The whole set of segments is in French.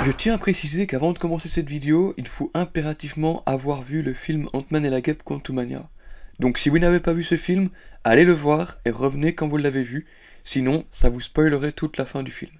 Je tiens à préciser qu'avant de commencer cette vidéo, il faut impérativement avoir vu le film Ant-Man et la Guêpe Quantumania. Donc si vous n'avez pas vu ce film, allez le voir et revenez quand vous l'avez vu, sinon ça vous spoilerait toute la fin du film.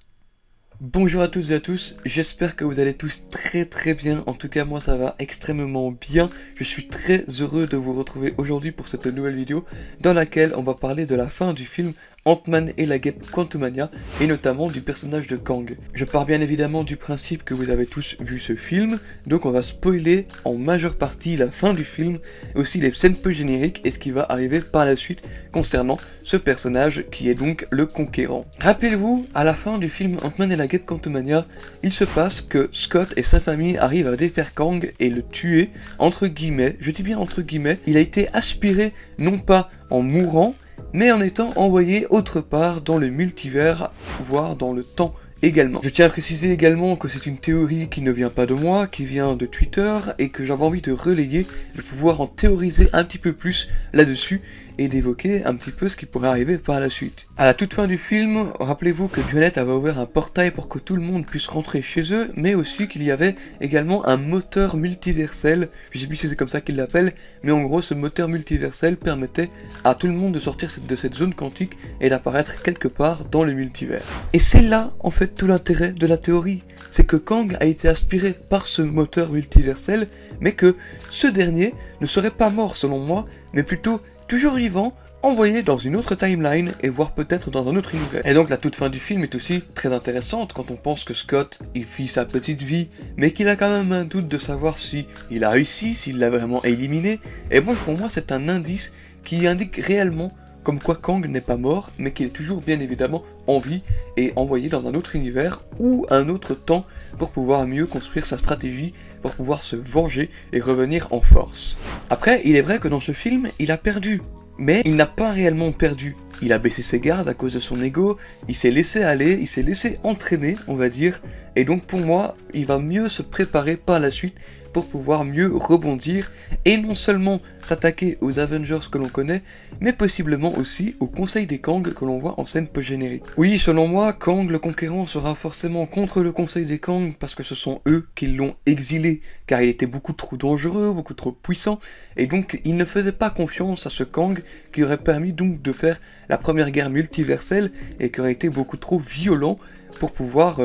Bonjour à toutes et à tous, j'espère que vous allez tous très bien, en tout cas moi ça va extrêmement bien. Je suis très heureux de vous retrouver aujourd'hui pour cette nouvelle vidéo dans laquelle on va parler de la fin du film Ant-Man et la Guêpe Quantumania et notamment du personnage de Kang. Je pars bien évidemment du principe que vous avez tous vu ce film, donc on va spoiler en majeure partie la fin du film, aussi les scènes peu génériques et ce qui va arriver par la suite concernant ce personnage qui est donc le Conquérant. Rappelez-vous, à la fin du film Ant-Man et la Guêpe Quantumania, il se passe que Scott et sa famille arrivent à défaire Kang et le tuer, entre guillemets, je dis bien entre guillemets, il a été aspiré non pas en mourant, mais en étant envoyé autre part dans le multivers, voire dans le temps également. Je tiens à préciser également que c'est une théorie qui ne vient pas de moi, qui vient de Twitter, et que j'avais envie de relayer, de pouvoir en théoriser un petit peu plus là-dessus, et d'évoquer un petit peu ce qui pourrait arriver par la suite. À la toute fin du film, rappelez-vous que Janet avait ouvert un portail pour que tout le monde puisse rentrer chez eux, mais aussi qu'il y avait également un moteur multiversel, je sais plus si c'est comme ça qu'il l'appelle, mais en gros ce moteur multiversel permettait à tout le monde de sortir de cette zone quantique et d'apparaître quelque part dans le multivers. Et c'est là en fait tout l'intérêt de la théorie, c'est que Kang a été aspiré par ce moteur multiversel, mais que ce dernier ne serait pas mort selon moi, mais plutôt toujours vivant, envoyé dans une autre timeline et voire peut-être dans un autre univers. Et donc la toute fin du film est aussi très intéressante quand on pense que Scott, il fit sa petite vie, mais qu'il a quand même un doute de savoir si il a réussi, s'il l'a vraiment éliminé. Et moi, pour moi, c'est un indice qui indique réellement comme quoi Kang n'est pas mort, mais qu'il est toujours bien évidemment en vie et envoyé dans un autre univers ou un autre temps pour pouvoir mieux construire sa stratégie, pour pouvoir se venger et revenir en force. Après, il est vrai que dans ce film, il a perdu, mais il n'a pas réellement perdu. Il a baissé ses gardes à cause de son ego, il s'est laissé aller, il s'est laissé entraîner, on va dire, et donc pour moi, il va mieux se préparer par la suite pour pouvoir mieux rebondir et non seulement s'attaquer aux Avengers que l'on connaît, mais possiblement aussi au Conseil des Kang que l'on voit en scène post-générique. Oui, selon moi, Kang le Conquérant sera forcément contre le Conseil des Kang parce que ce sont eux qui l'ont exilé, car il était beaucoup trop dangereux, beaucoup trop puissant, et donc il ne faisait pas confiance à ce Kang qui aurait permis donc de faire la première guerre multiverselle et qui aurait été beaucoup trop violent pour pouvoir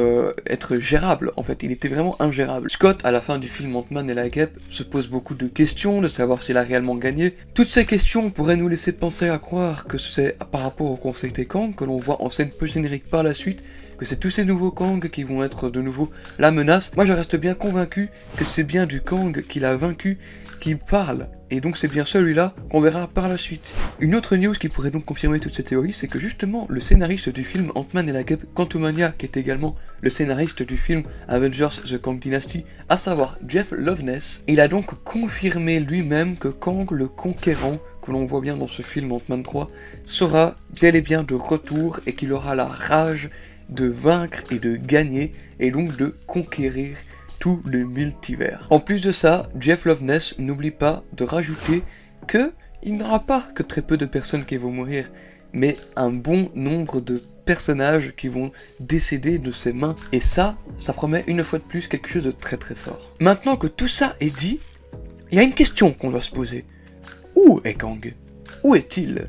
être gérable. En fait, il était vraiment ingérable. Scott, à la fin du film Ant-Man et la Guêpe, se pose beaucoup de questions, de savoir s'il a réellement gagné. Toutes ces questions pourraient nous laisser penser à croire que c'est par rapport au Conseil des Kang, que l'on voit en scène post-générique par la suite, que c'est tous ces nouveaux Kang qui vont être de nouveau la menace. Moi je reste bien convaincu que c'est bien du Kang qu'il a vaincu qui parle, et donc c'est bien celui-là qu'on verra par la suite. Une autre news qui pourrait donc confirmer toutes ces théories, c'est que justement le scénariste du film Ant-Man et la Guêpe Quantumania, qui est également le scénariste du film Avengers The Kang Dynasty, à savoir Jeff Loveness, il a donc confirmé lui-même que Kang le Conquérant, que l'on voit bien dans ce film Ant-Man 3, sera bel et bien de retour et qu'il aura la rage de vaincre et de gagner, et donc de conquérir tout le multivers. En plus de ça, Jeff Loveness n'oublie pas de rajouter que il n'y aura pas que très peu de personnes qui vont mourir, mais un bon nombre de personnages qui vont décéder de ses mains, et ça promet une fois de plus quelque chose de très fort. Maintenant que tout ça est dit, il y a une question qu'on doit se poser. Où est Kang? Où est-il?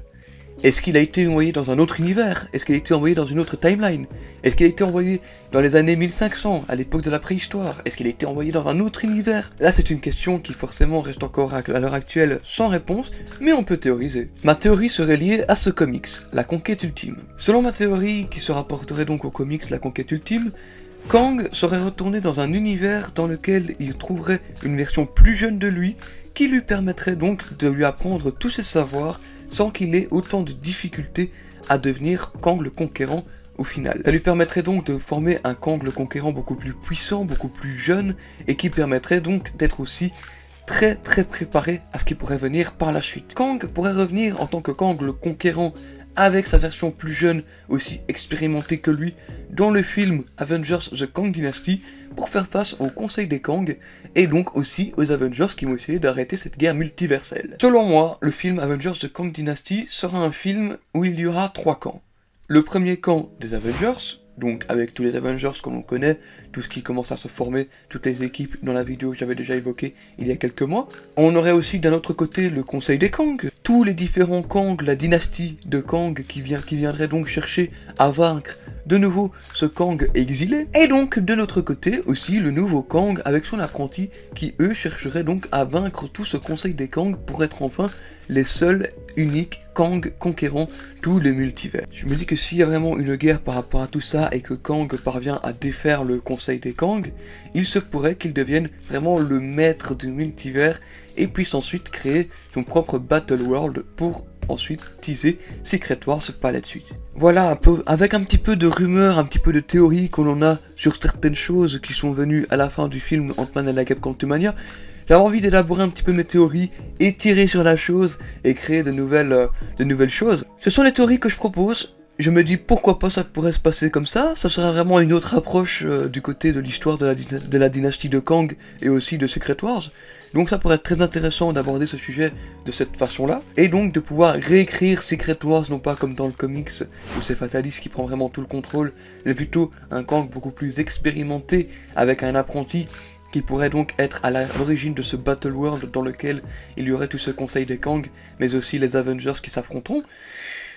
Est-ce qu'il a été envoyé dans un autre univers? Est-ce qu'il a été envoyé dans une autre timeline? Est-ce qu'il a été envoyé dans les années 1500, à l'époque de la préhistoire? Est-ce qu'il a été envoyé dans un autre univers? Là, c'est une question qui forcément reste encore à l'heure actuelle sans réponse, mais on peut théoriser. Ma théorie serait liée à ce comics, La Conquête Ultime. Selon ma théorie, qui se rapporterait donc au comics La Conquête Ultime, Kang serait retourné dans un univers dans lequel il trouverait une version plus jeune de lui, qui lui permettrait donc de lui apprendre tous ses savoirs sans qu'il ait autant de difficultés à devenir Kang le Conquérant au final. Ça lui permettrait donc de former un Kang le Conquérant beaucoup plus puissant, beaucoup plus jeune, et qui permettrait donc d'être aussi très préparé à ce qui pourrait venir par la suite. Kang pourrait revenir en tant que Kang le Conquérant avec sa version plus jeune, aussi expérimentée que lui, dans le film Avengers The Kang Dynasty, pour faire face au Conseil des Kang, et donc aussi aux Avengers qui vont essayer d'arrêter cette guerre multiverselle. Selon moi, le film Avengers The Kang Dynasty sera un film où il y aura 3 camps. Le premier camp des Avengers, donc avec tous les Avengers comme on connaît, tout ce qui commence à se former, toutes les équipes dans la vidéo que j'avais déjà évoquée il y a quelques mois. On aurait aussi d'un autre côté le Conseil des Kang, tous les différents Kang, la dynastie de Kang qui viendrait donc chercher à vaincre de nouveau ce Kang exilé. Et donc de l'autre côté aussi le nouveau Kang avec son apprenti qui eux chercheraient donc à vaincre tout ce Conseil des Kang pour être enfin les seuls uniques Kang conquérant tous les multivers. Je me dis que s'il y a vraiment une guerre par rapport à tout ça et que Kang parvient à défaire le Conseil des Kang, il se pourrait qu'il devienne vraiment le maître du multivers et puisse ensuite créer son propre Battle World pour ensuite teaser Secret Wars par la suite. Voilà, un peu, avec un petit peu de rumeurs, un petit peu de théories qu'on en a sur certaines choses qui sont venues à la fin du film Ant-Man and the Wasp Quantumania, j'avais envie d'élaborer un petit peu mes théories, et tirer sur la chose et créer de nouvelles choses. Ce sont les théories que je propose. Je me dis pourquoi pas ça pourrait se passer comme ça serait vraiment une autre approche du côté de l'histoire de la dynastie de Kang et aussi de Secret Wars. Donc ça pourrait être très intéressant d'aborder ce sujet de cette façon-là, et donc de pouvoir réécrire Secret Wars, non pas comme dans le comics, où c'est Fatalis qui prend vraiment tout le contrôle, mais plutôt un Kang beaucoup plus expérimenté, avec un apprenti, qui pourrait donc être à l'origine de ce Battle World dans lequel il y aurait tout ce conseil des Kang, mais aussi les Avengers qui s'affronteront.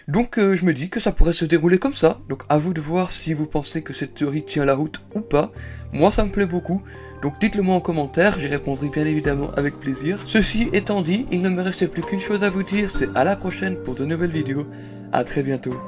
Donc je me dis que ça pourrait se dérouler comme ça, donc à vous de voir si vous pensez que cette théorie tient la route ou pas. Moi ça me plaît beaucoup, donc dites-le moi en commentaire, j'y répondrai bien évidemment avec plaisir. Ceci étant dit, il ne me reste plus qu'une chose à vous dire, c'est à la prochaine pour de nouvelles vidéos, à très bientôt.